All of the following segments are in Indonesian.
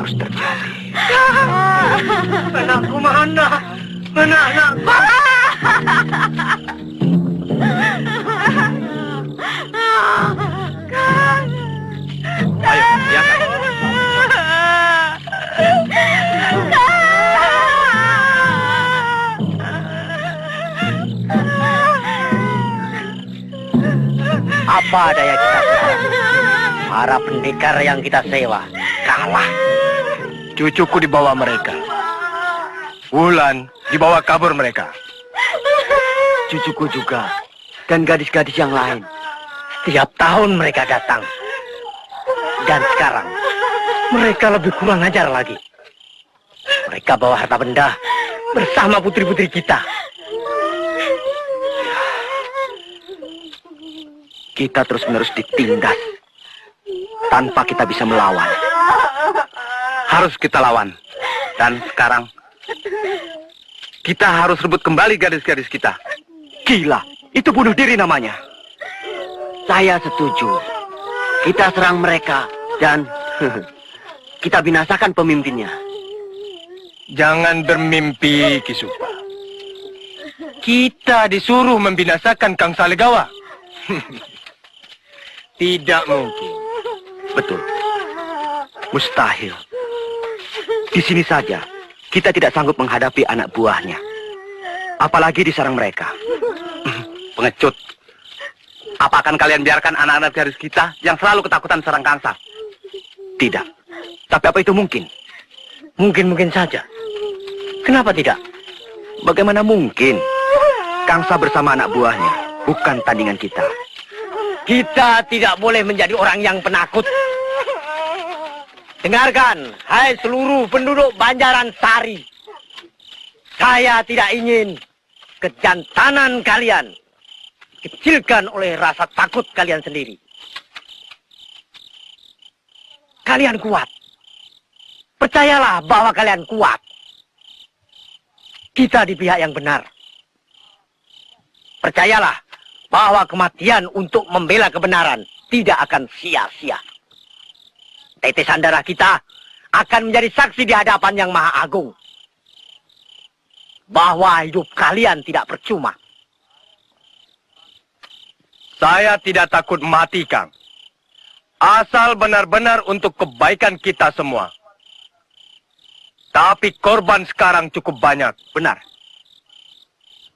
harus terjadi. Anakku mana? Anak-anakku. Ayo, ya. Apa daya kita sekarang? Para pendekar yang kita sewa kalah. Cucuku dibawa mereka. Wulan dibawa kabur mereka. Cucuku juga dan gadis-gadis yang lain. Setiap tahun mereka datang. Dan sekarang mereka lebih kurang ajar lagi. Mereka bawa harta benda bersama putri-putri kita. Kita terus-menerus ditindas tanpa kita bisa melawan. Harus kita lawan. Dan sekarang kita harus rebut kembali gadis-gadis kita. Gila, itu bunuh diri namanya. Saya setuju. Kita serang mereka dan kita binasakan pemimpinnya. Jangan bermimpi, Kisupa. Kita disuruh membinasakan Kang Salegawa. Tidak mungkin. Betul. Mustahil. Di sini saja kita tidak sanggup menghadapi anak buahnya. Apalagi diserang mereka. Pengecut. Apa akan kalian biarkan anak-anak garis kita yang selalu ketakutan serang Kangsa? Tidak. Tapi apa itu mungkin? Mungkin saja. Kenapa tidak? Bagaimana mungkin? Kangsa bersama anak buahnya bukan tandingan kita. Kita tidak boleh menjadi orang yang penakut. Dengarkan, hai seluruh penduduk Banjaran Sari. Saya tidak ingin kejantanan kalian dikecilkan oleh rasa takut kalian sendiri. Kalian kuat. Percayalah bahwa kalian kuat. Kita di pihak yang benar. Percayalah bahwa kematian untuk membela kebenaran tidak akan sia-sia. Tetesan darah kita akan menjadi saksi di hadapan Yang Maha Agung bahwa hidup kalian tidak percuma. Saya tidak takut mati, Kang. Asal benar-benar untuk kebaikan kita semua. Tapi korban sekarang cukup banyak. Benar.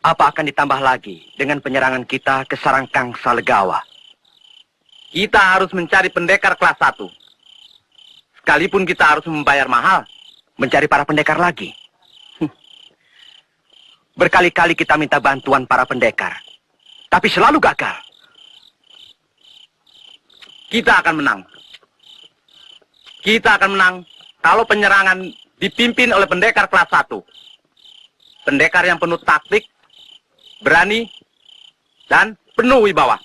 Apa akan ditambah lagi dengan penyerangan kita ke sarang Kang Salegawa? Kita harus mencari pendekar kelas 1. Sekalipun kita harus membayar mahal. Mencari para pendekar lagi? Berkali-kali kita minta bantuan para pendekar. Tapi selalu gagal. Kita akan menang. Kita akan menang kalau penyerangan dipimpin oleh pendekar kelas 1. Pendekar yang penuh taktik, berani, dan penuh wibawa.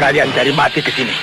kalian cari mati ke sini.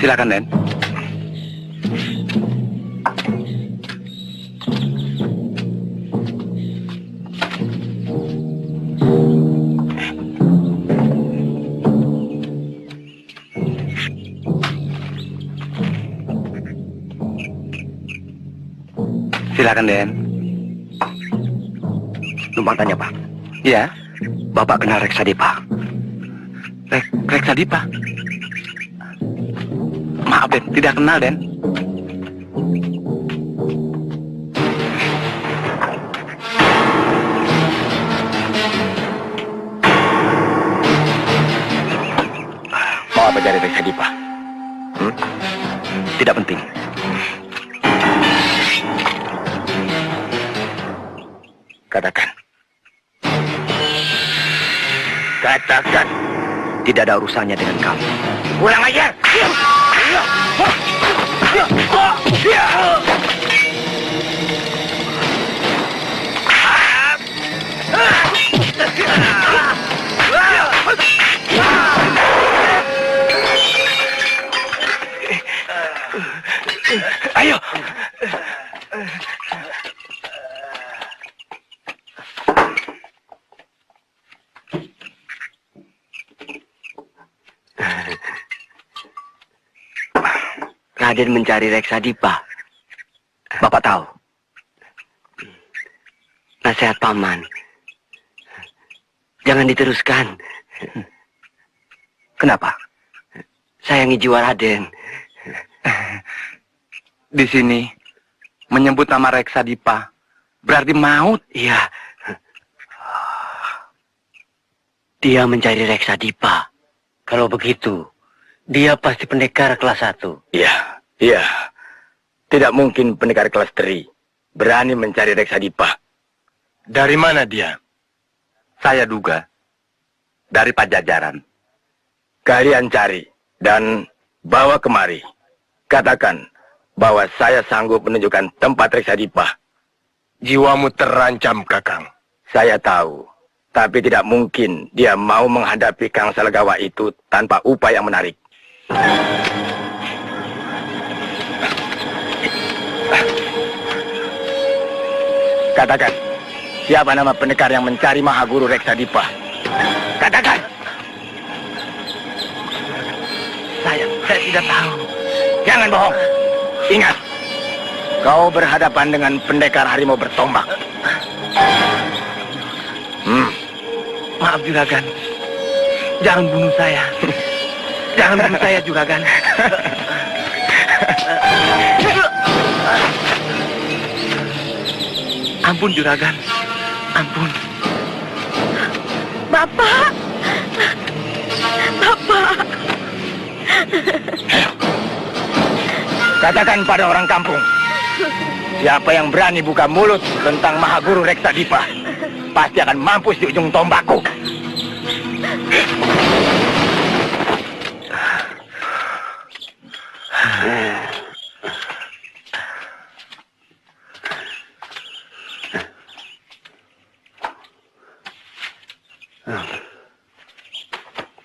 Silakan, Den. Silakan, Den. Numpang tanya, Pak. Iya, Bapak kenal Reksadipa? Reksadipa. Maaf, Den, tidak kenal, Den. Mau apa dari Reksadipa? Tidak penting. Katakan. Katakan. Tidak ada urusannya dengan kamu. Pulang aja. Ayo. Raden mencari Reksadipa. Bapak tahu. Nasihat paman. Jangan diteruskan. Kenapa? Sayangi jiwa Raden. Di sini menyebut nama Reksadipa berarti maut. Iya. Dia mencari Reksadipa. Kalau begitu, dia pasti pendekar kelas 1. Iya, iya. Tidak mungkin pendekar kelas 3 berani mencari Reksadipa. Dari mana dia? Saya duga dari Pajajaran. Kalian cari dan bawa kemari. Katakan bahwa saya sanggup menunjukkan tempat Reksadipa. Jiwamu terancam, Kakang. Saya tahu, tapi tidak mungkin dia mau menghadapi Kang Salagawa itu tanpa upaya yang menarik. Katakan, siapa nama pendekar yang mencari Mahaguru Reksadipa? Katakan! Saya tidak tahu. Jangan bohong. Ingat, kau berhadapan dengan pendekar harimau bertombak. Maaf, Juragan. Jangan bunuh saya. Jangan bunuh saya, Juragan. Ampun, Juragan. Ampun. Bapak! Bapak! Katakan pada orang kampung, siapa yang berani buka mulut tentang Mahaguru Reksadipa, pasti akan mampus di ujung tombakku.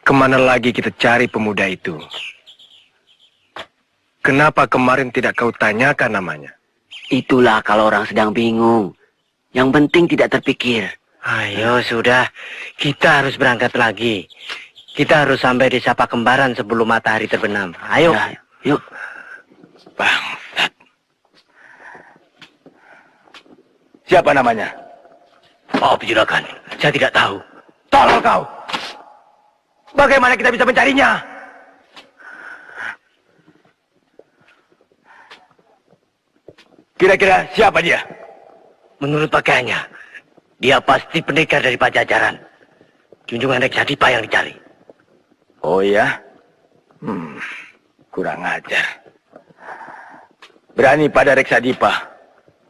Kemana lagi kita cari pemuda itu? Kenapa kemarin tidak kau tanyakan namanya? Itulah kalau orang sedang bingung. Yang penting tidak terpikir. Ayo, sudah. Kita harus berangkat lagi. Kita harus sampai di Sapa Kembaran sebelum matahari terbenam. Ayo. Ya, yuk. Bangsat. Siapa namanya? Maaf, Juragan. Saya tidak tahu. Tolong kau. Bagaimana kita bisa mencarinya? Kira-kira siapa dia? Menurut pakaiannya, dia pasti pendekar dari Pajajaran. Junjungan Reksa Dipa yang dicari. Oh ya? Kurang ajar. Berani pada Reksa Dipa,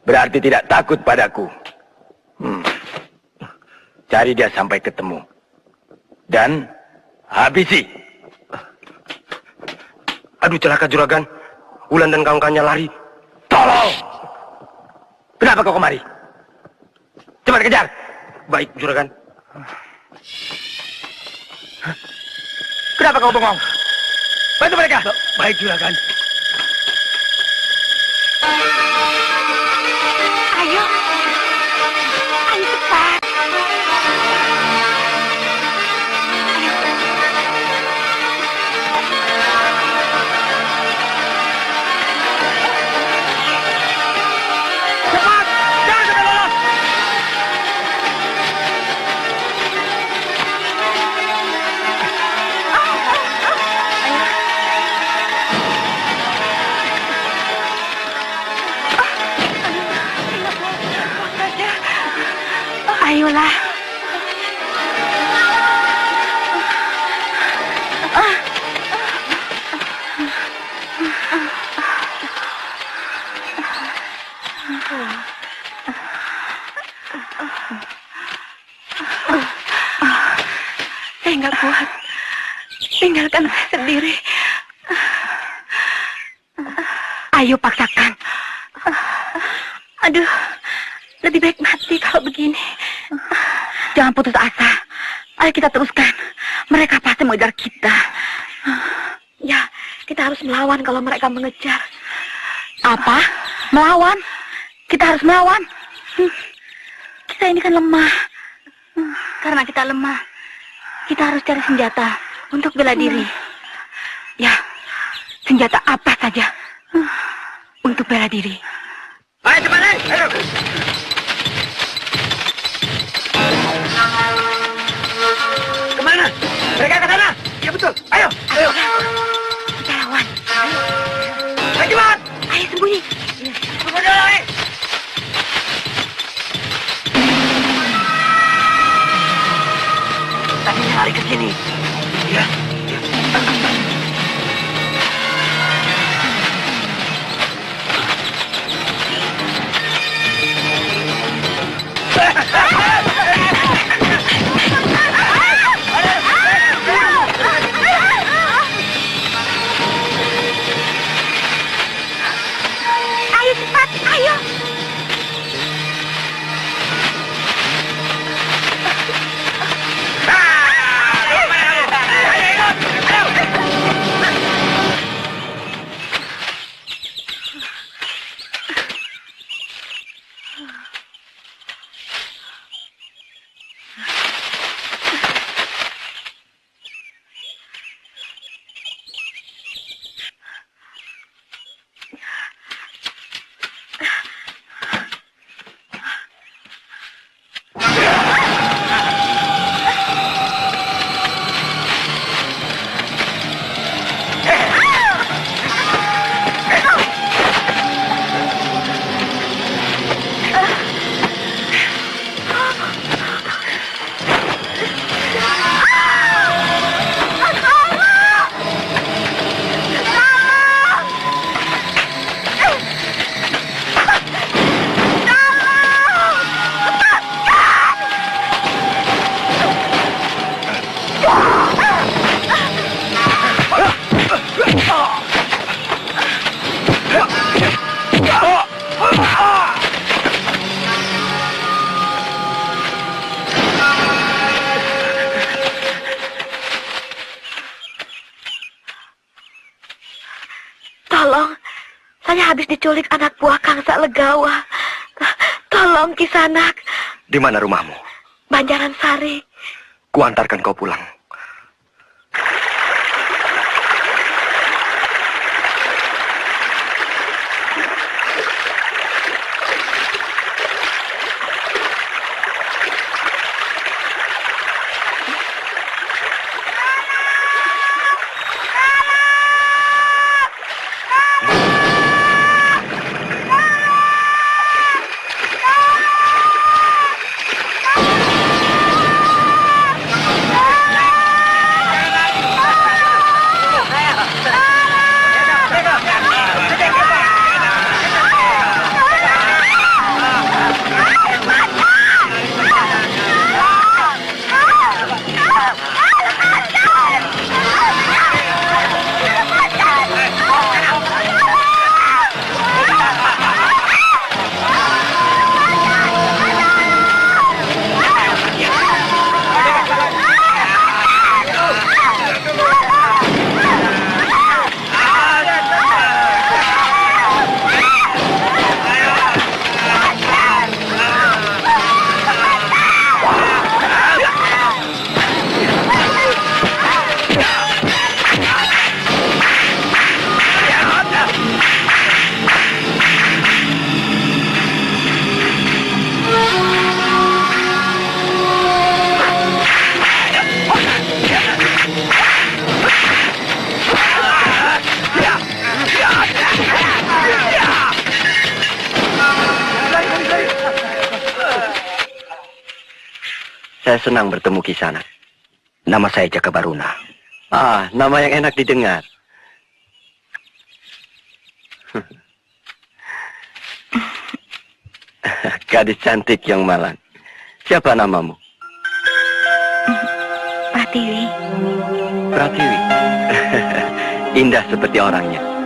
berarti tidak takut padaku. Cari dia sampai ketemu. Dan habisi. Aduh, celaka Juragan. Wulan dan kawan-kawannya lari. Tolong! Kenapa kau kemari? Cepat kejar! Baik, Juragan. Kenapa kau bengong? Bantu mereka! Baik, Juragan. Ayo. Ayo cepat. Cepat! Jangan sampai lolos! Ayolah. Saya nggak kuat. Tinggalkan saya sendiri. Ayo paksakan. Aduh, lebih baik mati kalau begini. Jangan putus asa. Ayo kita teruskan. Mereka pasti mengejar kita. Ya, kita harus melawan kalau mereka mengejar. Apa? Melawan? Kita harus melawan? Kita ini kan lemah. Karena kita lemah, kita harus cari senjata untuk bela diri. Ya, senjata apa saja untuk bela diri. Ayo cepat, ayo! Kemana? Mereka ke sana! Ya betul, ayo! Ayo! Kita lawan. Ayo cepat! Ayo sembunyi. Tunggu dulu, ayo! Tadinya lari ke sini. Ya. Ayo cepat, ayo. Ayo! Saya habis diculik anak buah Kang Salegawa. Tolong Kisanak. Di mana rumahmu? Banjaran Sari. Kuantarkan kau pulang. Saya senang bertemu Kisanak. Nama saya Jaka Baruna. Ah, nama yang enak didengar. Gadis cantik yang malang. Siapa namamu? Pratiwi. Pratiwi. Indah seperti orangnya.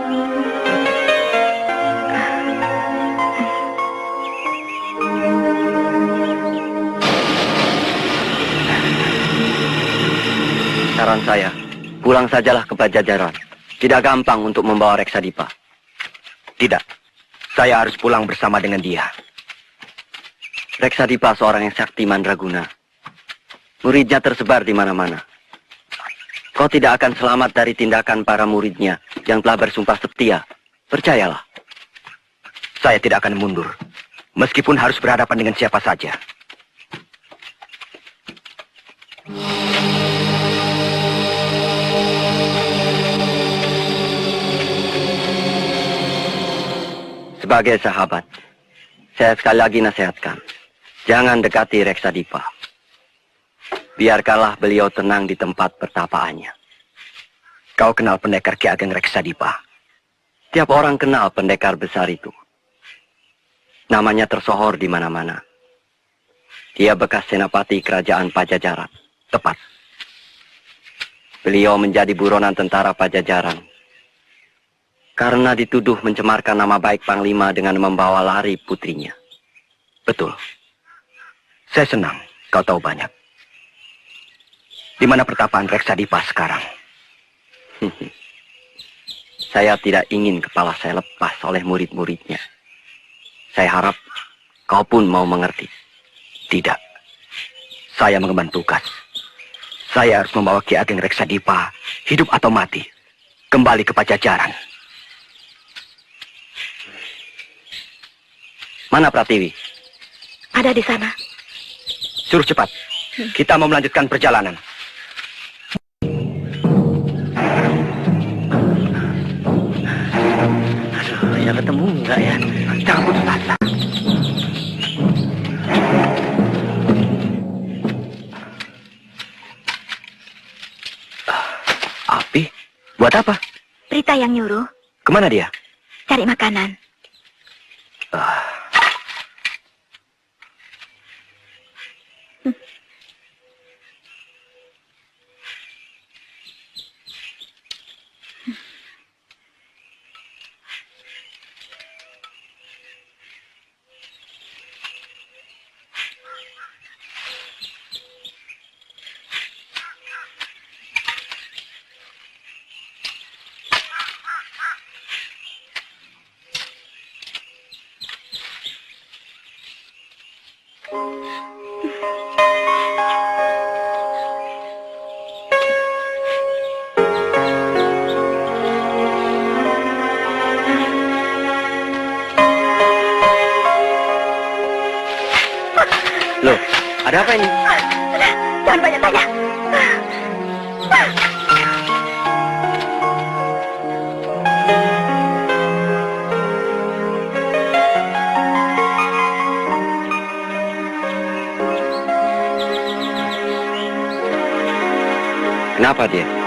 Saran saya, pulang sajalah ke Pajajaran. Tidak gampang untuk membawa Reksadipa. Tidak, saya harus pulang bersama dengan dia. Reksadipa seorang yang sakti mandraguna. Muridnya tersebar di mana-mana. Kau tidak akan selamat dari tindakan para muridnya yang telah bersumpah setia. Percayalah. Saya tidak akan mundur, meskipun harus berhadapan dengan siapa saja. Sebagai sahabat, saya sekali lagi nasihatkan. Jangan dekati Reksadipa. Biarkanlah beliau tenang di tempat pertapaannya. Kau kenal pendekar Ki Ageng Reksadipa? Tiap orang kenal pendekar besar itu. Namanya tersohor di mana-mana. Dia bekas senapati kerajaan Pajajaran. Tepat. Beliau menjadi buronan tentara Pajajaran karena dituduh mencemarkan nama baik Panglima dengan membawa lari putrinya. Betul. Saya senang kau tahu banyak. Di mana pertapaan Reksadipa sekarang? Saya tidak ingin kepala saya lepas oleh murid-muridnya. Saya harap kau pun mau mengerti. Tidak. Saya mengemban tugas. Saya harus membawa Ki Ageng Reksadipa, hidup atau mati, kembali ke Pajajaran. Mana Pratiwi? Ada di sana. Suruh cepat. Kita mau melanjutkan perjalanan. Aduh, ya ketemu enggak ya? Jangan putus asa. Api? Buat apa? Prita yang nyuruh Kemana dia? cari makanan. Ada apa ini? Jangan banyak tanya. Kenapa dia?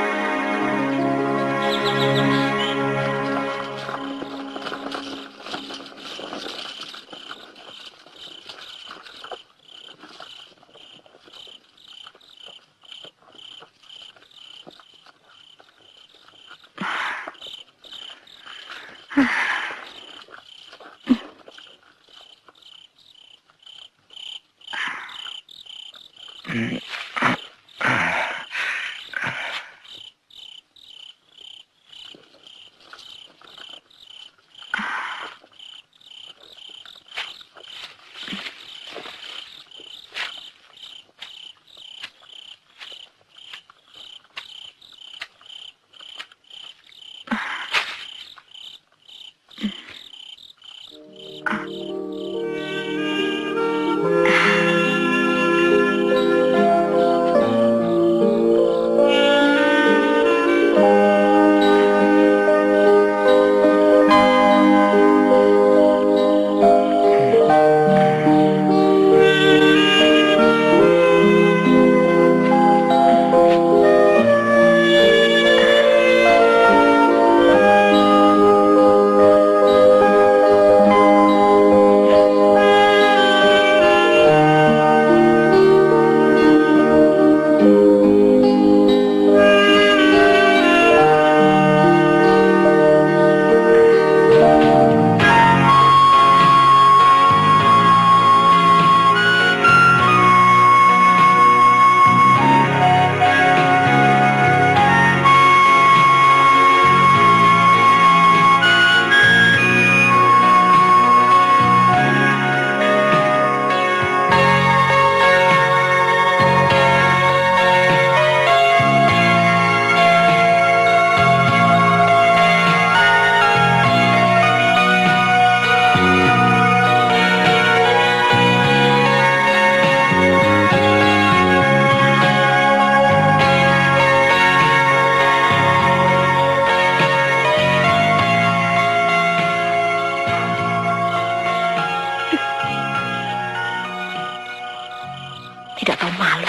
Tidak tahu malu.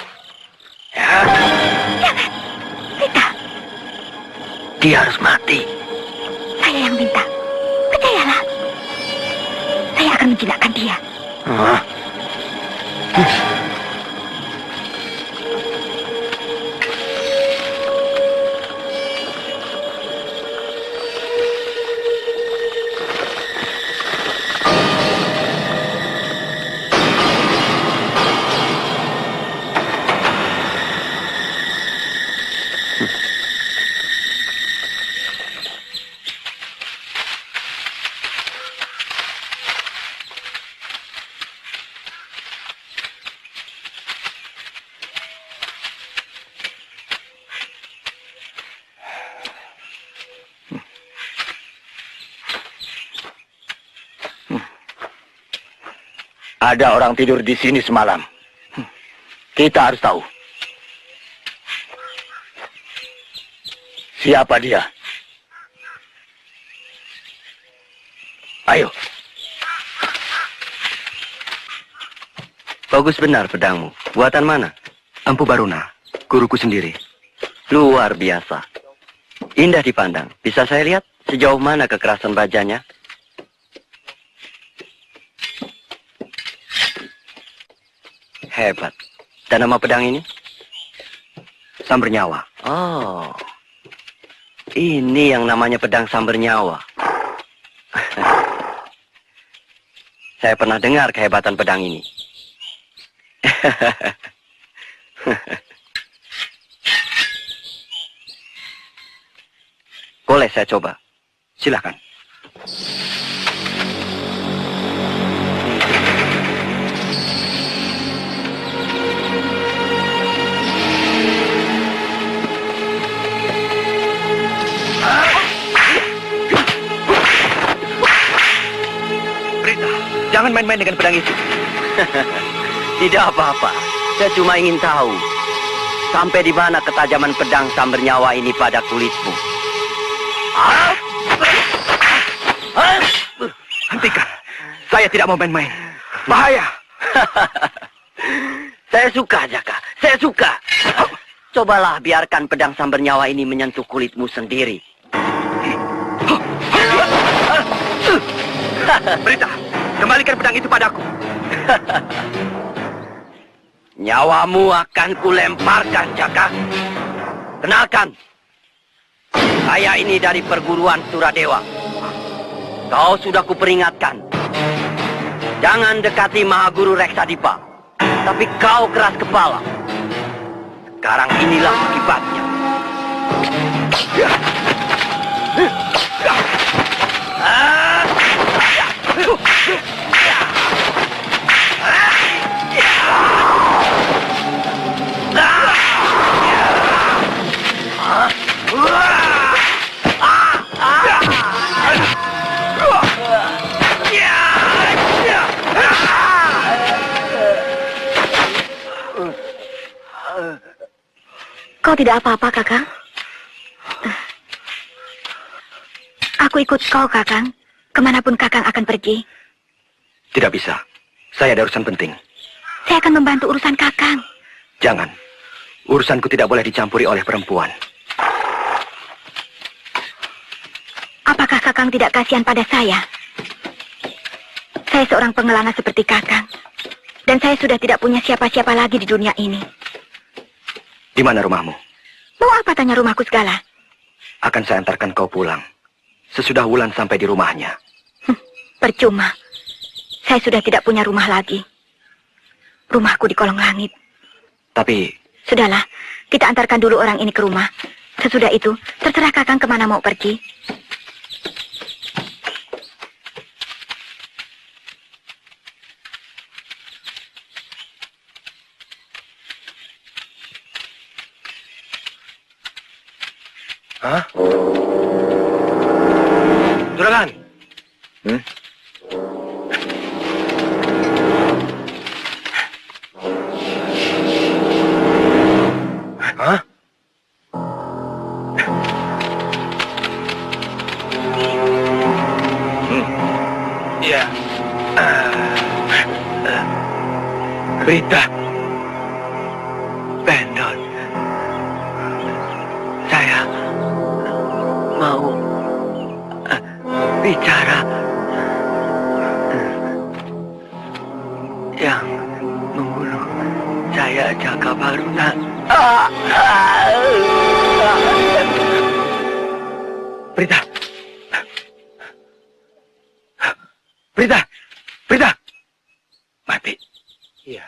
Ya, Jangan. Minta. dia harus mati. Saya yang minta. Percayalah. Saya akan menjinakkan dia. Hah? Ada orang tidur di sini semalam. Kita harus tahu. Siapa dia? Ayo. Bagus benar pedangmu. Buatan mana? Empu Baruna, guruku sendiri. Luar biasa. Indah dipandang. Bisa saya lihat sejauh mana kekerasan bajanya? Hebat. Dan nama pedang ini? Samber Nyawa. Oh. Ini yang namanya pedang samber nyawa. Saya pernah dengar kehebatan pedang ini. Boleh saya coba? Silakan. Jangan main-main dengan pedang itu. Tidak apa-apa. Saya cuma ingin tahu, sampai di mana ketajaman pedang sambar nyawa ini pada kulitmu. Hentikan. Saya tidak mau main-main. Bahaya. Saya suka, Jaka. Saya suka. Cobalah biarkan pedang sambar nyawa ini menyentuh kulitmu sendiri. Berita, kembalikan pedang itu padaku. Nyawamu akan kulemparkan, Jaka. Kenalkan, saya ini dari perguruan Suradewa. Kau sudah kuperingatkan. Jangan dekati Mahaguru Reksadipa. Tapi kau keras kepala. Sekarang inilah akibatnya. Kau tidak apa-apa, Kakang? Aku ikut kau, Kakang. Kemanapun Kakang akan pergi. Tidak bisa. Saya ada urusan penting. Saya akan membantu urusan Kakang. Jangan. Urusanku tidak boleh dicampuri oleh perempuan. Apakah Kakang tidak kasihan pada saya? Saya seorang pengelana seperti Kakang. Dan saya sudah tidak punya siapa-siapa lagi di dunia ini. Di mana rumahmu? Mau apa tanya rumahku segala? Akan saya antarkan kau pulang. Sesudah Wulan sampai di rumahnya. Percuma. Saya sudah tidak punya rumah lagi. Rumahku di kolong langit. Tapi... Sudahlah, kita antarkan dulu orang ini ke rumah. Sesudah itu, terserah Kakang kemana mau pergi. Hah? Juragan. Hah? Ya. Berita. Pendon. Saya mau bicara. Yang membunuh saya Jaka Baruna. Berita. Berita. Berita. Mati. Iya.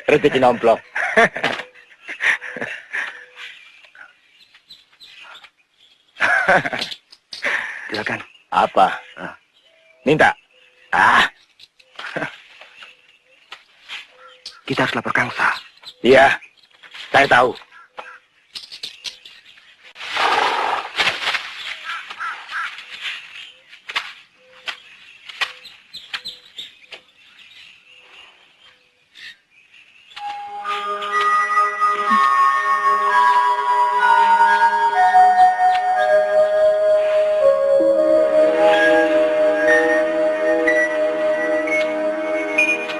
Rezeki nomplok. Silakan. Apa? Minta. Kita harus lapor Kangsa. Iya, saya tahu.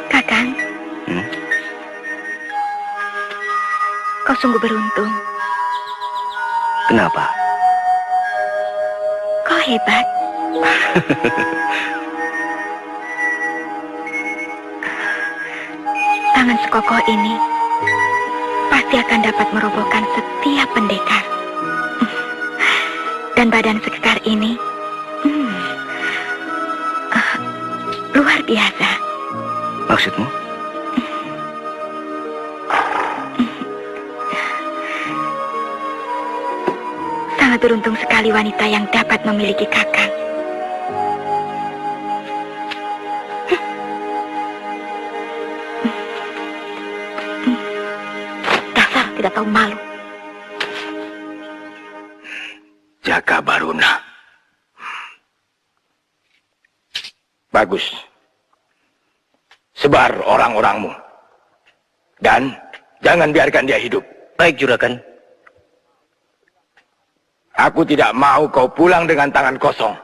Kakang, kau sungguh beruntung. Kenapa? Kau hebat. Tangan sekokoh ini pasti akan dapat merobohkan setiap pendekar. Dan badan sekekar ini luar biasa. Maksudmu? Sangat beruntung sekali wanita yang dapat memiliki Kakang. Dasar tidak tahu malu. Jaka Baruna. Bagus. Sebar orang-orangmu. Dan jangan biarkan dia hidup. Baik, Juragan. Aku tidak mau kau pulang dengan tangan kosong.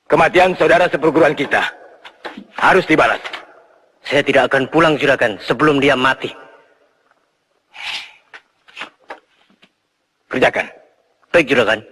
Kematian saudara seperguruan kita harus dibalas. Saya tidak akan pulang, Juragan, sebelum dia mati. Kerjakan. Baik, Juragan.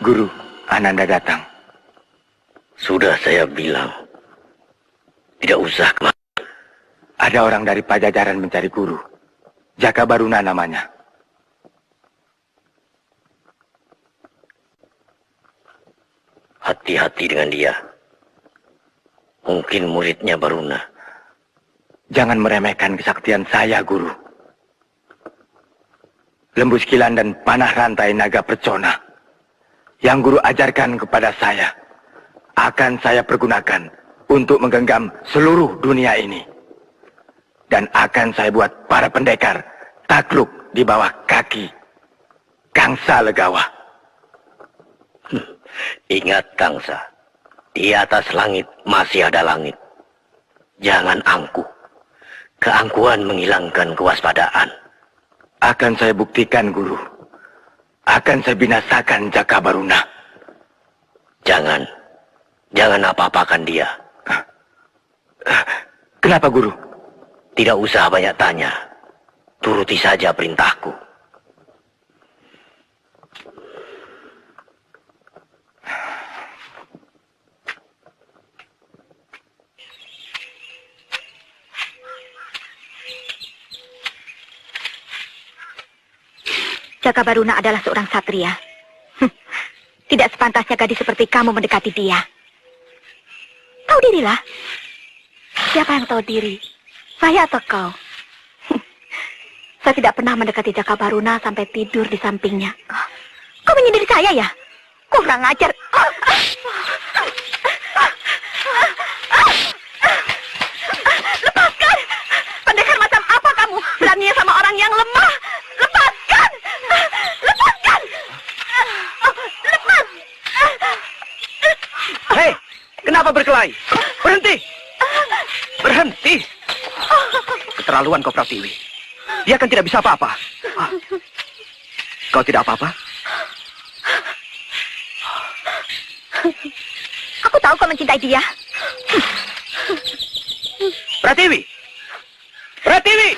Guru, Ananda datang. Sudah saya bilang. Tidak usah kemana. Ada orang dari Pajajaran mencari guru. Jaka Baruna namanya. Hati-hati dengan dia. Mungkin muridnya Baruna. Jangan meremehkan kesaktian saya, Guru. Lembu Skilan dan panah rantai naga percona yang Guru ajarkan kepada saya akan saya pergunakan untuk menggenggam seluruh dunia ini. Dan akan saya buat para pendekar takluk di bawah kaki Kangsa Legawa. Ingat, Kangsa, di atas langit masih ada langit. Jangan angkuh. Keangkuhan menghilangkan kewaspadaan. Akan saya buktikan, Guru. Akan saya binasakan Jaka Baruna. Jangan apa-apakan dia. Kenapa, Guru? Tidak usah banyak tanya. Turuti saja perintahku. Jaka Baruna adalah seorang satria. Tidak sepantasnya gadis seperti kamu mendekati dia. Tahu dirilah. Siapa yang tahu diri? Saya atau kau? Saya tidak pernah mendekati Jaka Baruna sampai tidur di sampingnya. Kau menyindir saya ya? Kurang ajar. Lepaskan! Pendekar macam apa kamu? Beraninya sama orang yang lemah. Lepaskan! Lepaskan! Lepas! Hei, kenapa berkelahi? Berhenti! Berhenti! Keterlaluan kau, Pratiwi. Dia kan tidak bisa apa-apa. Kau tidak apa-apa? Aku tahu kau mencintai dia. Pratiwi! Pratiwi!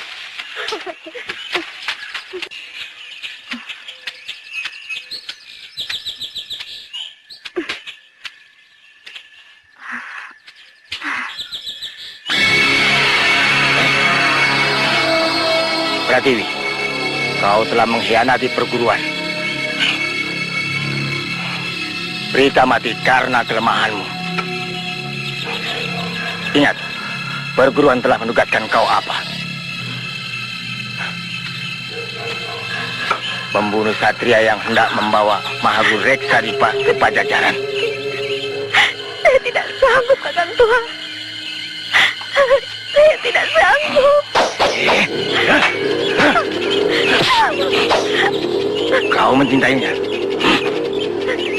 Pratiwi, kau telah mengkhianati perguruan. Berita mati karena kelemahanmu. Ingat, perguruan telah menugaskan kau apa? Membunuh satria yang hendak membawa Mahaguru Reksadipa ke Pajajaran. Saya tidak sanggup, Kakang Tua. Saya tidak sanggup. Kau mencintainya.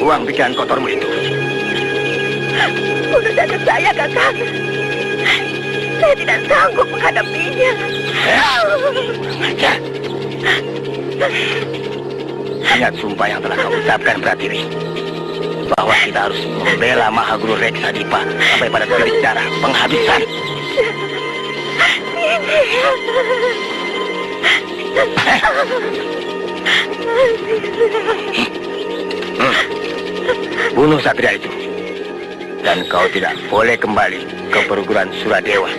Buang pikiran kotormu itu. Bunuh saja saya, Kakang. Saya tidak sanggup menghadapinya. Ajar. Ingat sumpah yang telah kau ucapkan, Pratiwi. Bahwa kita harus membela Mahaguru Reksadipa sampai pada titik darah penghabisan. Bunuh satria itu. Dan kau tidak boleh kembali ke perguruan Suradewa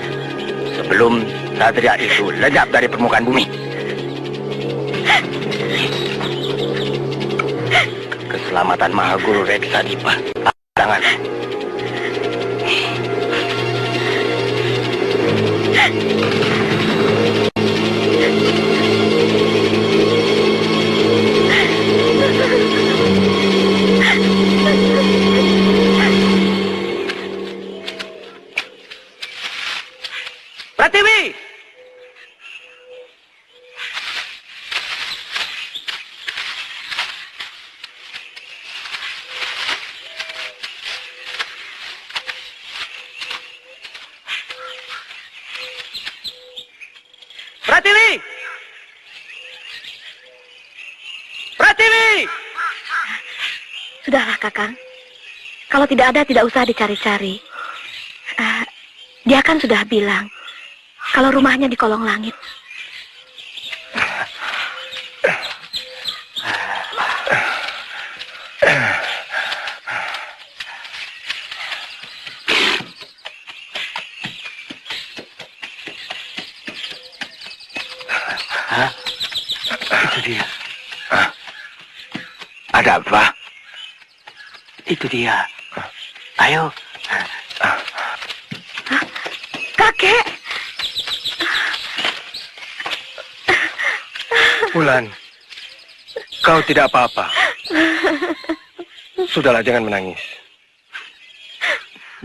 sebelum Satria itu lenyap dari permukaan bumi. Keselamatan Mahaguru Reksadipa. Tangan. Pratiwi! Pratiwi! Pratiwi! Sudahlah, Kakang. Kalau tidak ada, tidak usah dicari-cari. Dia kan sudah bilang kalau rumahnya di kolong langit. Itu dia. Ada apa? Itu dia. Ayo. Kakek! Bulan, kau tidak apa-apa. Sudahlah, jangan menangis.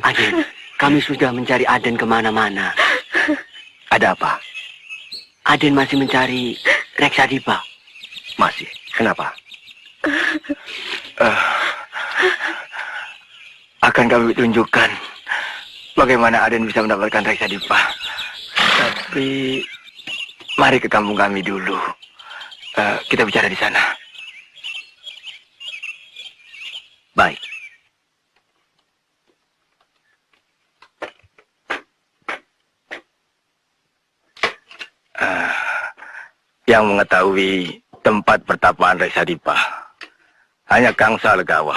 Aden, kami sudah mencari Aden kemana-mana. Ada apa? Aden masih mencari Reksadipa. Masih. Kenapa? Akan kami tunjukkan bagaimana Aden bisa mendapatkan Reksadipa. Tapi mari ke kampung kami dulu. Kita bicara di sana. Baik. Yang mengetahui tempat pertapaan Reksadipa hanya Kangsa Legawa.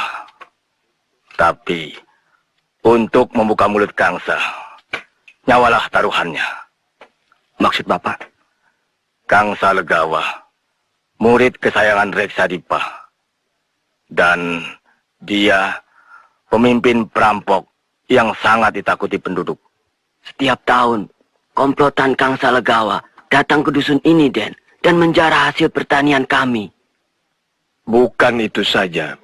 Tapi untuk membuka mulut Kangsa, nyawalah taruhannya. Maksud Bapak? Kangsa Legawa, murid kesayangan Reksadipa. Dan dia pemimpin perampok yang sangat ditakuti penduduk. Setiap tahun, komplotan Kangsa Legawa datang ke dusun ini, Den, dan menjarah hasil pertanian kami. Bukan itu saja.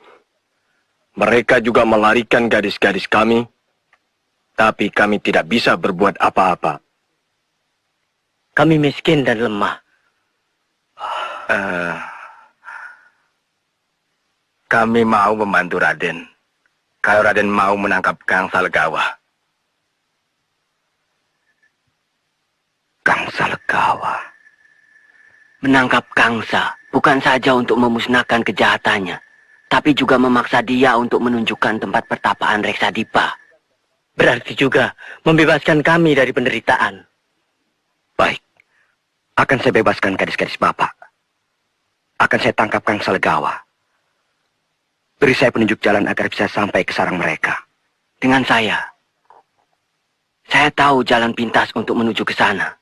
Mereka juga melarikan gadis-gadis kami, tapi kami tidak bisa berbuat apa-apa. Kami miskin dan lemah. Kami mau membantu Raden. Kalau Raden mau menangkap Kangsa Legawa. Kangsa Legawa. Menangkap Kangsa bukan saja untuk memusnahkan kejahatannya, tapi juga memaksa dia untuk menunjukkan tempat pertapaan Reksadipa. Berarti juga membebaskan kami dari penderitaan. Baik. Akan saya bebaskan gadis-gadis Bapak. Akan saya tangkap Kangsa Legawa. Beri saya penunjuk jalan agar bisa sampai ke sarang mereka. Dengan saya tahu jalan pintas untuk menuju ke sana.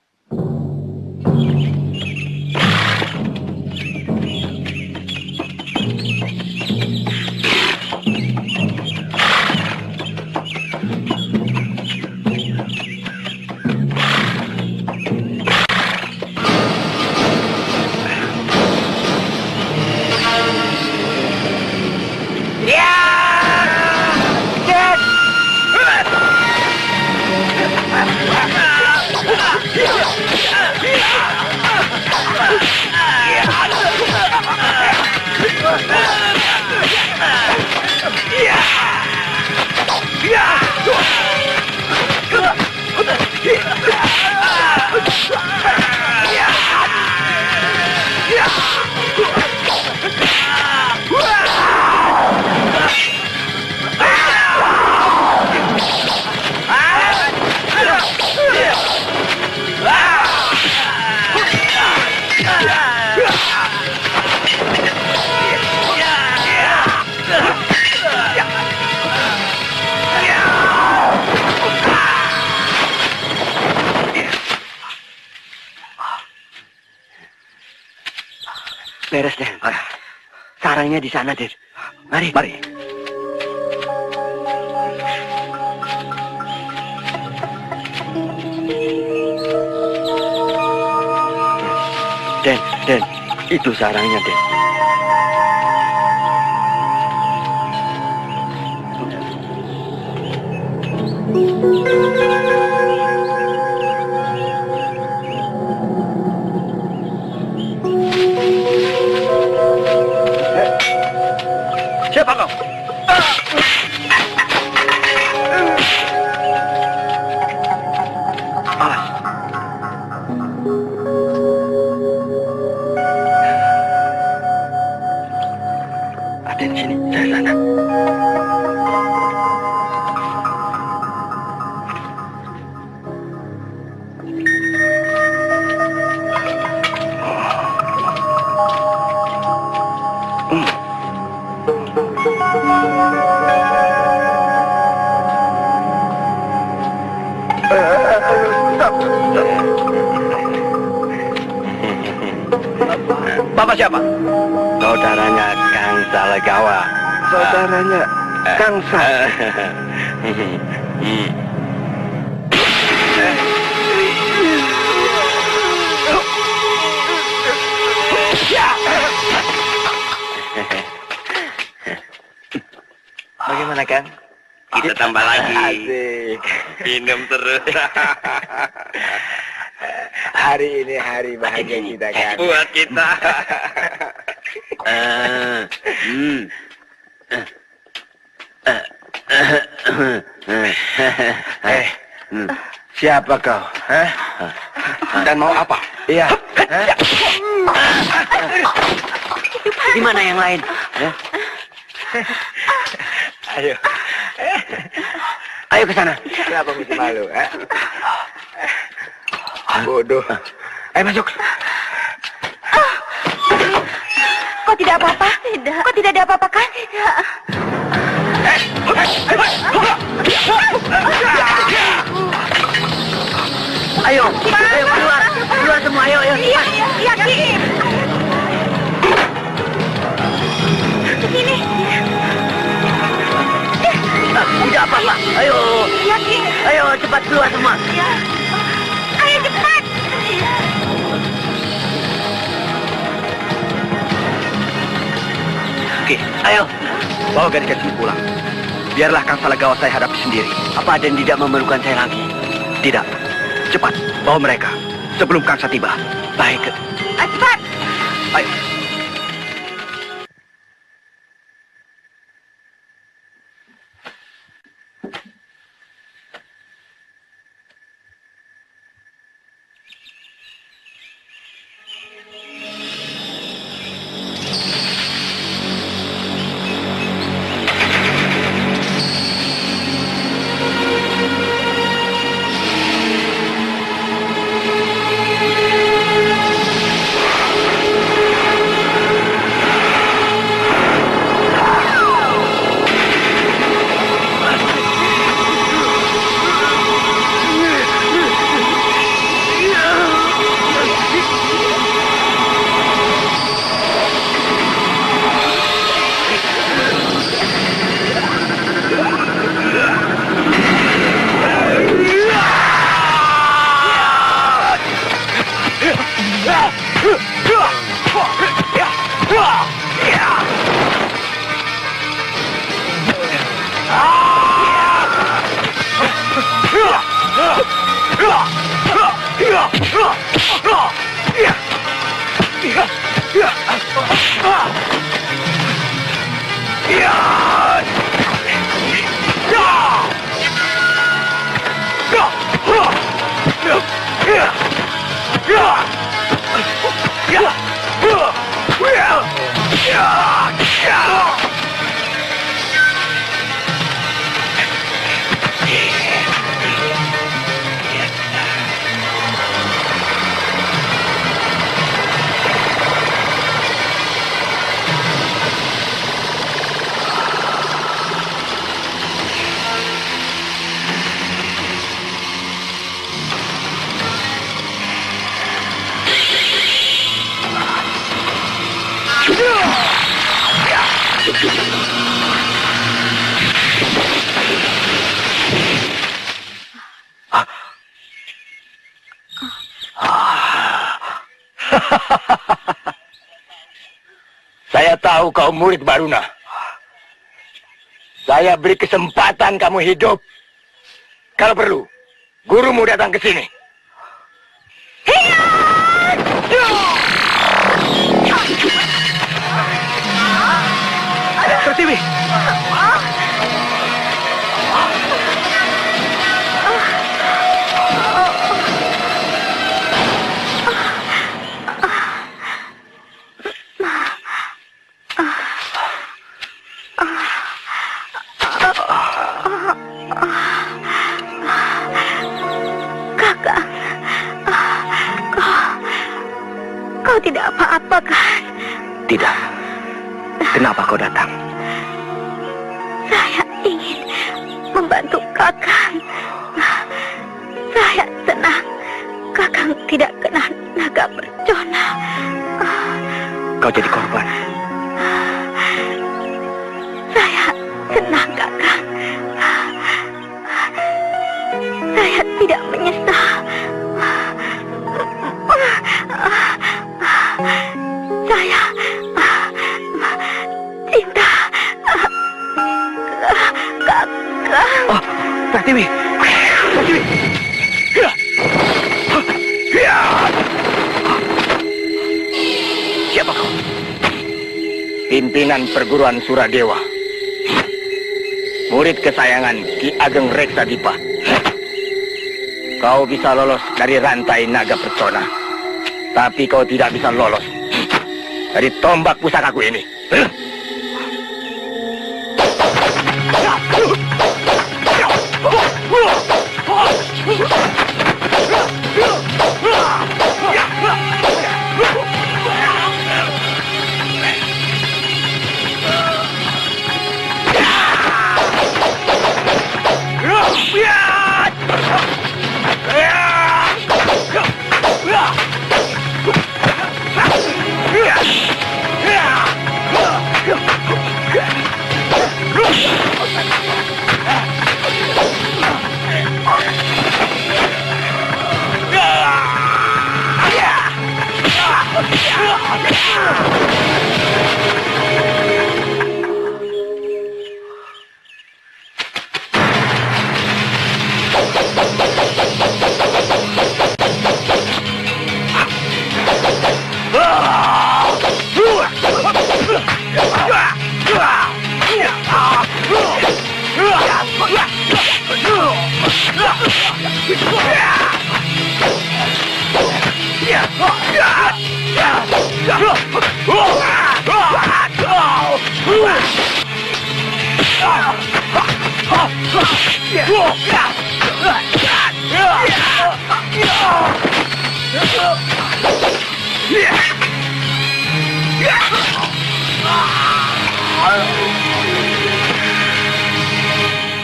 beres, Den. Sarangnya di sana, Den. Mari. Mari. Den, itu sarangnya, Den. Siapa kau? Ada di sini, saya sana. Bapak siapa? Saudaranya Kang Salagawa. Saudaranya Kang Sal. Bagaimana, Kang? Kita tambah lagi. Asik. Minum terus. Hari ini hari bahagia kita, Kang. Buat kita. Siapa kau? Hah? Dan mau apa? Iya. Di mana yang lain? Ayo. Ayo ke sana. Kenapa mesti malu? Bodoh. Ayo masuk. Kok tidak apa-apa? Tidak. Kok tidak ada apa-apa kan? Tidak. Ayo, ayo keluar. Keluar semua, ayo. Iya, iya, Ki. Sini. Tidak apa-apa. Ayo. Iya, Ki. Ayo cepat keluar semua. Iya. Ayo cepat. Oke, Ayo. bawa gadis ini pulang. Biarlah Kang Salagawa saya hadapi sendiri. Apa ada yang tidak memerlukan saya lagi? Tidak. Cepat, bawa mereka. Sebelum Kangsa tiba. Baik. Cepat. Ayo. Saya tahu kau murid Baruna. Saya beri kesempatan kamu hidup. Kalau perlu, gurumu datang ke sini. Pertiwi! Kakak, kau tidak apa-apa kan? Tidak. Kenapa kau datang? Saya ingin membantu Kakang. Saya senang Kakang tidak kena naga bercona. Kau jadi korban. Saya senang Kakang. Saya tidak menyesal. Saya cinta Kakang. Oh, Pertiwi! Pertiwi! Siapa kau? Pimpinan perguruan Suradewa. Murid kesayangan Ki Ageng Reksadipa. Kau bisa lolos dari rantai naga percona. Tapi kau tidak bisa lolos dari tombak pusakaku ini.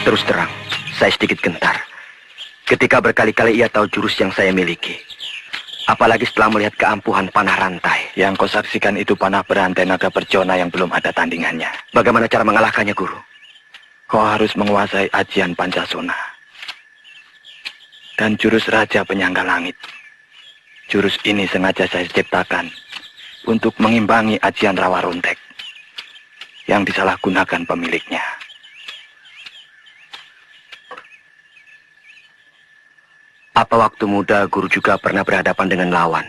Terus terang, saya sedikit gentar. Ketika berkali-kali ia tahu jurus yang saya miliki. Apalagi setelah melihat keampuhan panah rantai. Yang kau saksikan itu panah berantai naga percona yang belum ada tandingannya. Bagaimana cara mengalahkannya, Guru? Kau harus menguasai ajian Pancasona. Dan jurus Raja Penyangga Langit. Jurus ini sengaja saya ciptakan untuk mengimbangi ajian Rawa Rontek yang disalahgunakan pemiliknya. Apa waktu muda Guru juga pernah berhadapan dengan lawan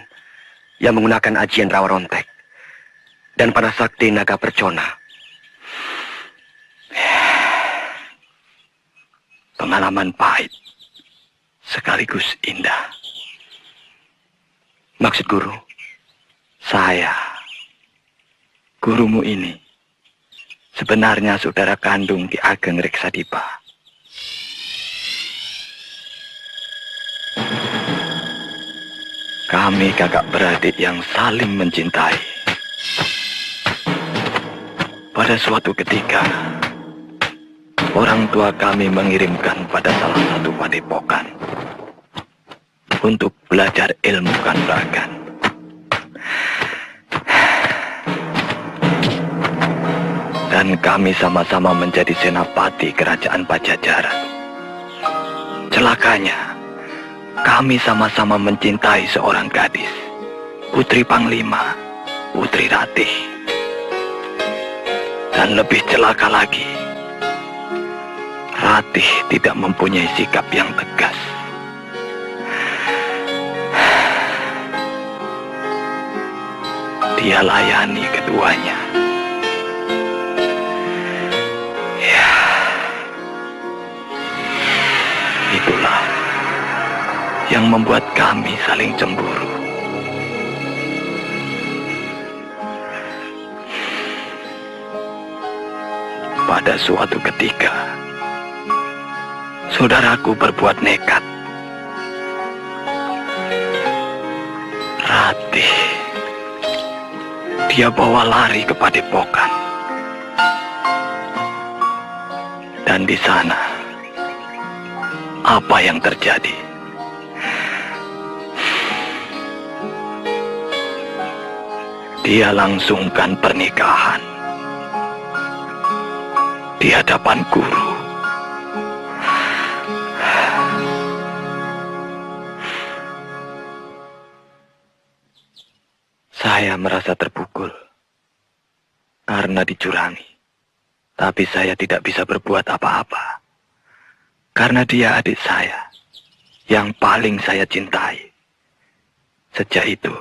yang menggunakan ajian Rawa Rontek dan panah sakti naga percona? Pengalaman pahit sekaligus indah. Maksud Guru? Saya, gurumu ini, sebenarnya saudara kandung Ki Ageng Reksadipa. Kami kakak beradik yang saling mencintai. Pada suatu ketika, orang tua kami mengirimkan pada salah satu padepokan untuk belajar ilmu kanuragan. Dan kami sama-sama menjadi senapati kerajaan Pajajaran. Celakanya, kami sama-sama mencintai seorang gadis, putri Panglima, Putri Ratih. Dan lebih celaka lagi, Ratih tidak mempunyai sikap yang tegas. Dia layani keduanya. Ya, itulah yang membuat kami saling cemburu. Pada suatu ketika, saudaraku berbuat nekat. Ratih, dia bawa lari ke padepokan. Dan di sana, apa yang terjadi? Dia langsungkan pernikahan di hadapan guru. Saya merasa terpukul karena dicurangi. Tapi saya tidak bisa berbuat apa-apa. Karena dia adik saya yang paling saya cintai. Sejak itu,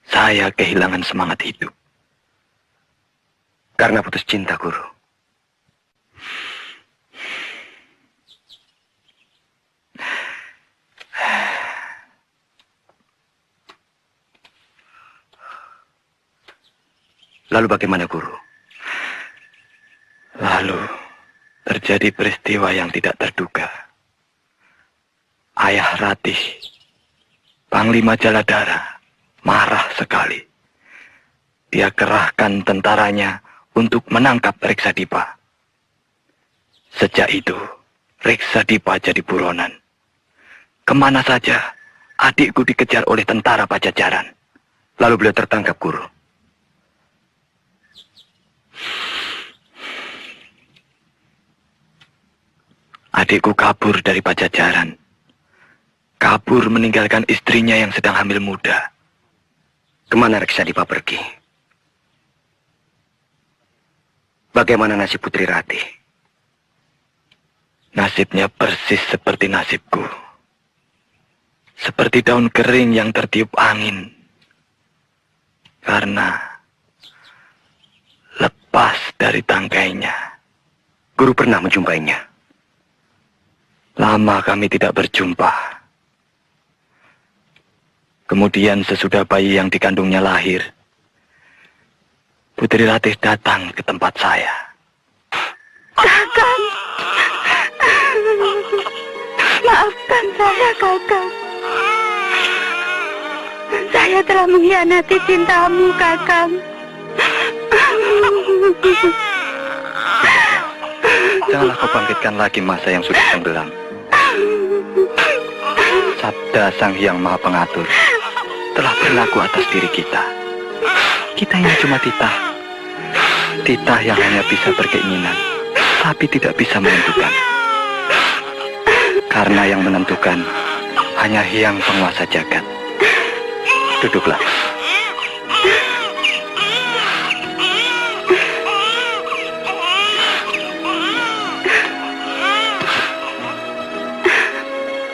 saya kehilangan semangat hidup. Karena putus cinta, Guru. Lalu bagaimana, Guru? Lalu terjadi peristiwa yang tidak terduga. Ayah Ratih, Panglima Jaladara, marah sekali. Dia kerahkan tentaranya untuk menangkap Reksadipa. Sejak itu, Reksadipa jadi buronan. Kemana saja, adikku dikejar oleh tentara Pajajaran. Lalu beliau tertangkap, Guru. Adikku kabur dari Pajajaran. Kabur meninggalkan istrinya yang sedang hamil muda. Kemana Reksadipa pergi? Bagaimana nasib Putri Ratih? Nasibnya persis seperti nasibku. Seperti daun kering yang tertiup angin. Karena lepas dari tangkainya. Guru pernah menjumpainya. Lama kami tidak berjumpa. Kemudian sesudah bayi yang dikandungnya lahir, Putri Ratih datang ke tempat saya. Kakang, maafkan saya, Kakang. Saya telah mengkhianati cintamu, Kakang. Janganlah kau bangkitkan lagi masa yang sudah tenggelam. Sabda Sang Hyang Maha Pengatur telah berlaku atas diri kita. Kita yang cuma titah. Titah yang hanya bisa berkeinginan, tapi tidak bisa menentukan. Karena yang menentukan hanya Hyang Penguasa Jagat. Duduklah.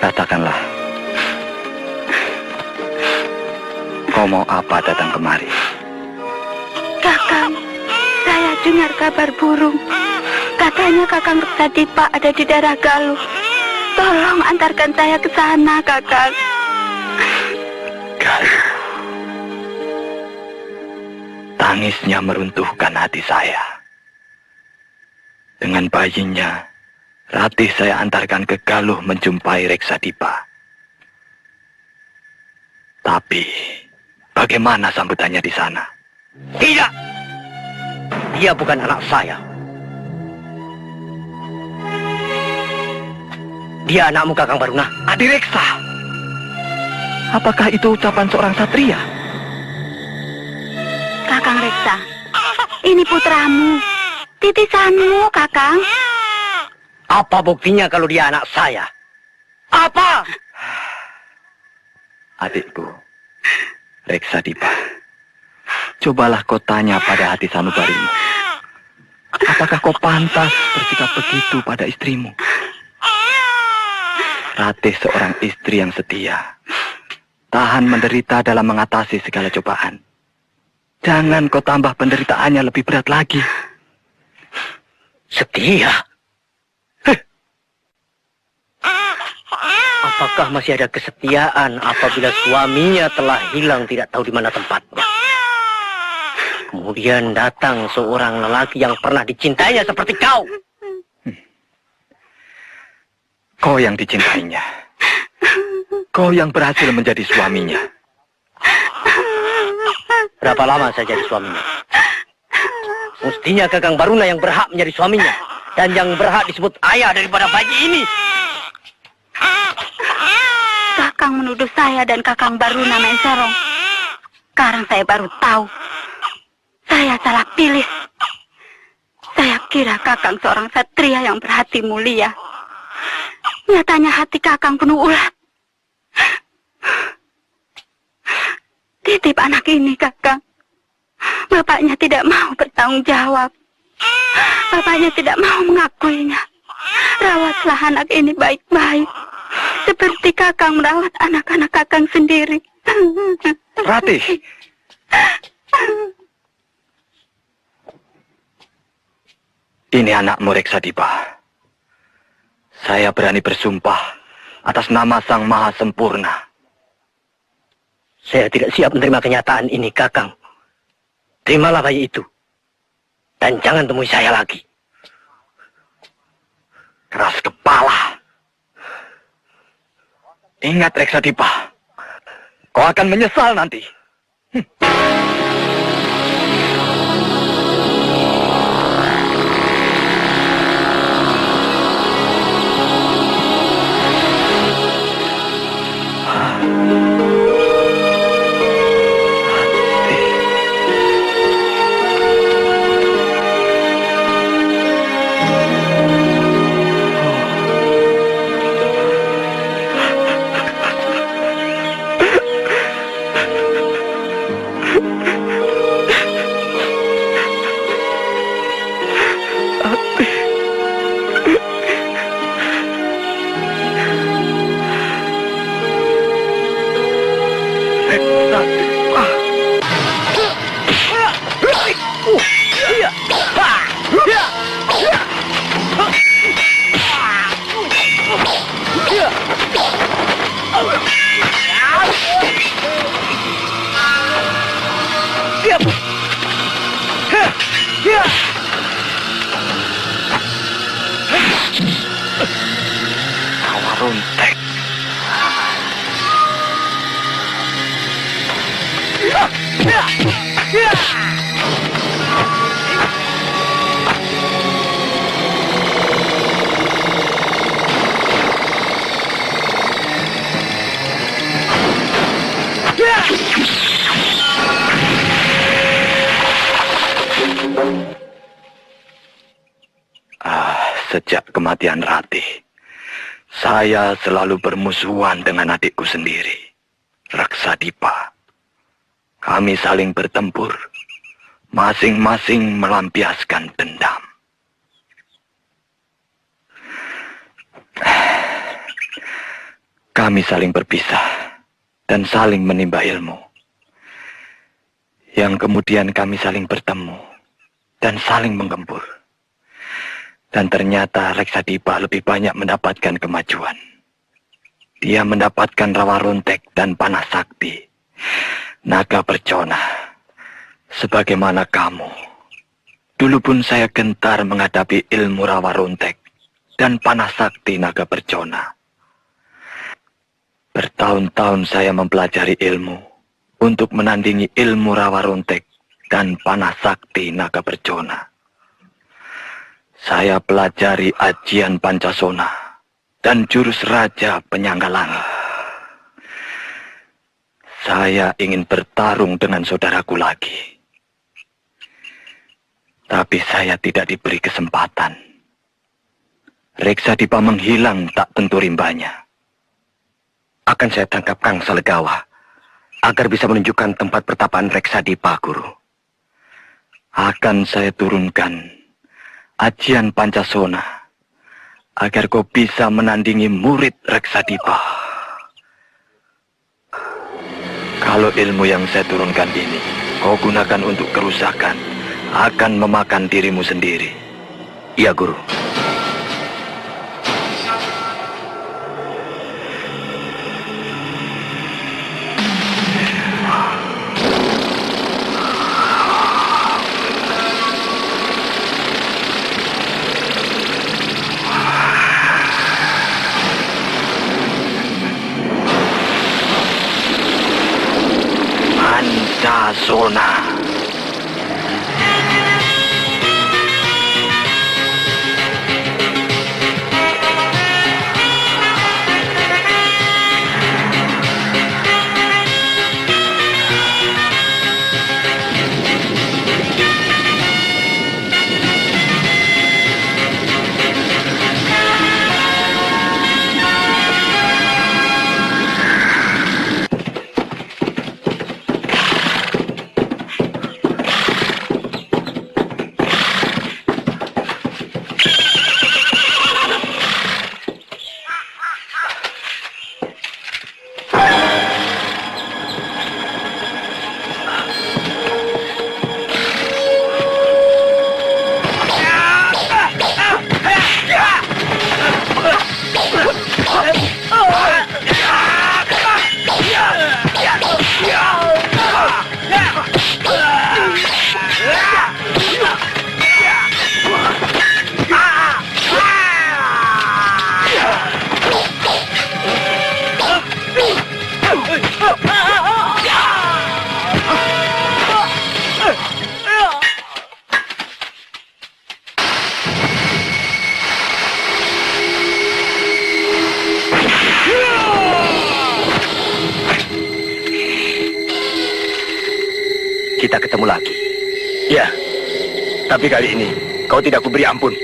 Katakanlah, kau mau apa datang kemari? Kakang, saya dengar kabar burung. Katanya Kakang Reksadipa ada di daerah Galuh. Tolong antarkan saya ke sana, Kakang. Galuh. Tangisnya meruntuhkan hati saya. Dengan bayinya, Ratih saya antarkan ke Galuh menjumpai Reksadipa. Tapi, bagaimana sambutannya di sana? Tidak! Dia bukan anak saya. Dia anakmu, Kakang Baruna. Adi Reksa! Apakah itu ucapan seorang satria? Kakang Reksa, ini putramu. Titisanmu, Kakang. Apa buktinya kalau dia anak saya? Apa? Adikku, Reksadipa, cobalah kau tanya pada hati sanubarimu. Apakah kau pantas bersikap begitu pada istrimu? Ratih seorang istri yang setia, tahan menderita dalam mengatasi segala cobaan. Jangan kau tambah penderitaannya lebih berat lagi. Setia? Apakah masih ada kesetiaan apabila suaminya telah hilang tidak tahu di mana tempatnya? Kemudian datang seorang lelaki yang pernah dicintainya seperti kau. Kau yang dicintainya. Kau yang berhasil menjadi suaminya. Berapa lama saya jadi suaminya? Mestinya Kakang Baruna yang berhak menjadi suaminya. Dan yang berhak disebut ayah daripada bayi ini. Kakang menuduh saya dan Kakang Baruna main serong. Sekarang saya baru tahu. Saya salah pilih. Saya kira Kakang seorang satria yang berhati mulia. Nyatanya hati Kakang penuh ulat. Titip anak ini, Kakang. Bapaknya tidak mau bertanggung jawab. Bapaknya tidak mau mengakuinya. Rawatlah anak ini baik-baik. Seperti Kakang merawat anak-anak Kakang sendiri. Ratih. Ini anakmu Reksadipa. Saya berani bersumpah atas nama Sang Maha Sempurna. Saya tidak siap menerima kenyataan ini, Kakang. Terimalah bayi itu. Dan jangan temui saya lagi. Keras kepala. Ingat Reksadipa. Kau akan menyesal nanti. Rawaruntek. Sejak kematian Ratih, saya selalu bermusuhan dengan adikku sendiri, Reksadipa. Kami saling bertempur, masing-masing melampiaskan dendam. Kami saling berpisah dan saling menimba ilmu. Yang kemudian kami saling bertemu dan saling menggempur. Dan ternyata Reksadipa lebih banyak mendapatkan kemajuan. Dia mendapatkan Rawaruntek dan Panah Sakti, naga bercona. Sebagaimana kamu. Dulu pun saya gentar menghadapi ilmu Rawaruntek dan Panah Sakti naga bercona. Bertahun-tahun saya mempelajari ilmu untuk menandingi ilmu Rawaruntek dan Panah Sakti naga bercona. Saya pelajari ajian Pancasona dan jurus Raja Penyangga Langit. Saya ingin bertarung dengan saudaraku lagi. Tapi Tapi saya tidak diberi kesempatan. Reksadipa menghilang tak tentu rimbanya. Akan saya tangkap Kang Salegawa agar bisa menunjukkan tempat pertapaan Reksadipa, Guru. Akan saya turunkan ajian Pancasona agar kau bisa menandingi murid Reksadipa. Kalau ilmu yang saya turunkan ini kau gunakan untuk kerusakan, akan memakan dirimu sendiri. Iya, Guru. Pancasona. Kita ketemu lagi. Ya, tapi kali ini kau tidak kuberi ampun.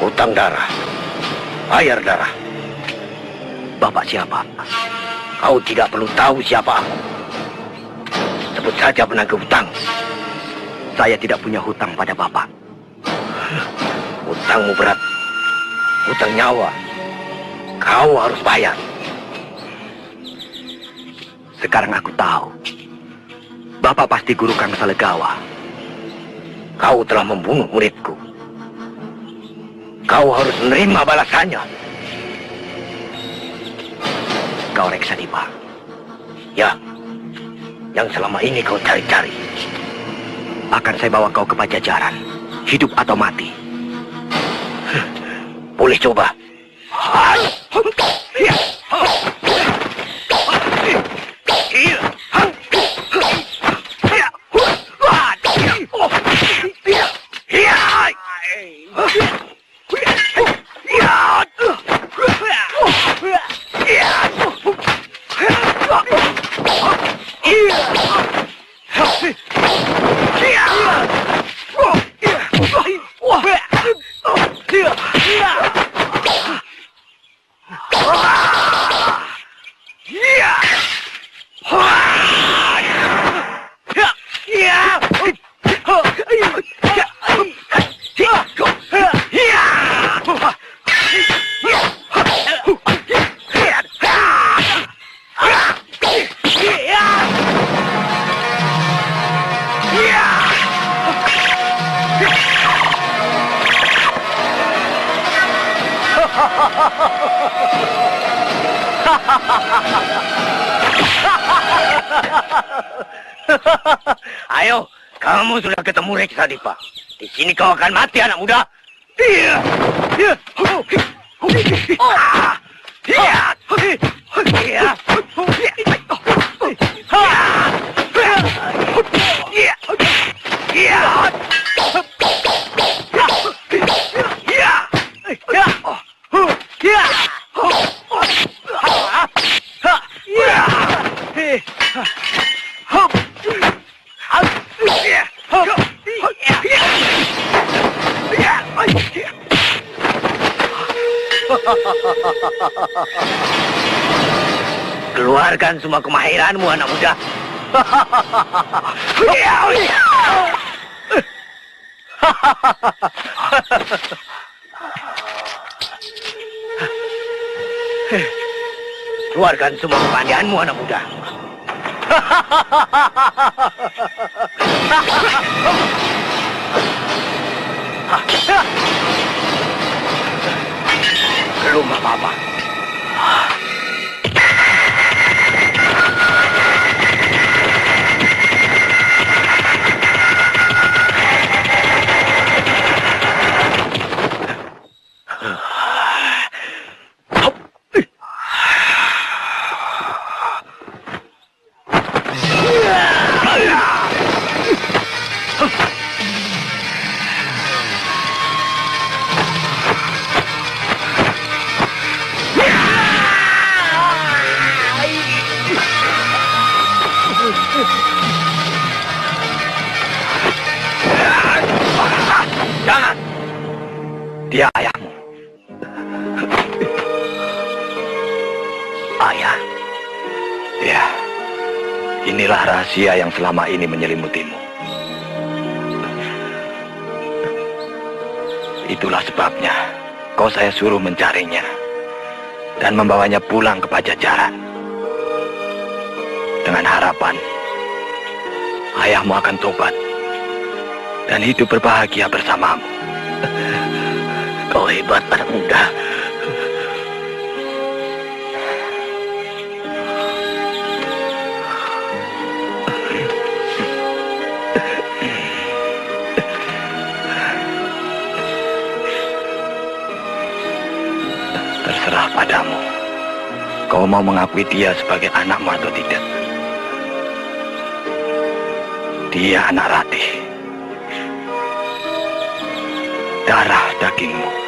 Hutang darah, bayar darah. Bapak siapa? Kau tidak perlu tahu siapa aku. Sebut saja penagih hutang. Saya tidak punya hutang pada Bapak. Hutangmu berat. Hutang nyawa. Kau harus bayar. Sekarang aku tahu. Bapak pasti guru Kang Salegawa. Kau telah membunuh muridku. Kau harus menerima balasannya. Kau Reksadipa. Ya, yang selama ini kau cari-cari. Akan saya bawa kau ke Pajajaran hidup atau mati. Boleh coba. Ayo, kamu sudah ketemu Reksadipa. Di sini kau akan mati, anak muda. Keluarkan semua kemahiranmu, anak muda. Keluarkan semua kepandaianmu, anak muda. Belum apa-apa. Jangan! Dia ayahmu. Ayah? Ya, inilah rahasia yang selama ini menyelimutimu. Itulah sebabnya kau saya suruh mencarinya dan membawanya pulang ke Pajajaran. Dengan harapan ayahmu akan tobat dan hidup berbahagia bersamamu. Kau hebat, anak muda. Terserah padamu. Kau mau mengakui dia sebagai anakmu atau tidak? Dia anak Ratih. Darah dagingmu.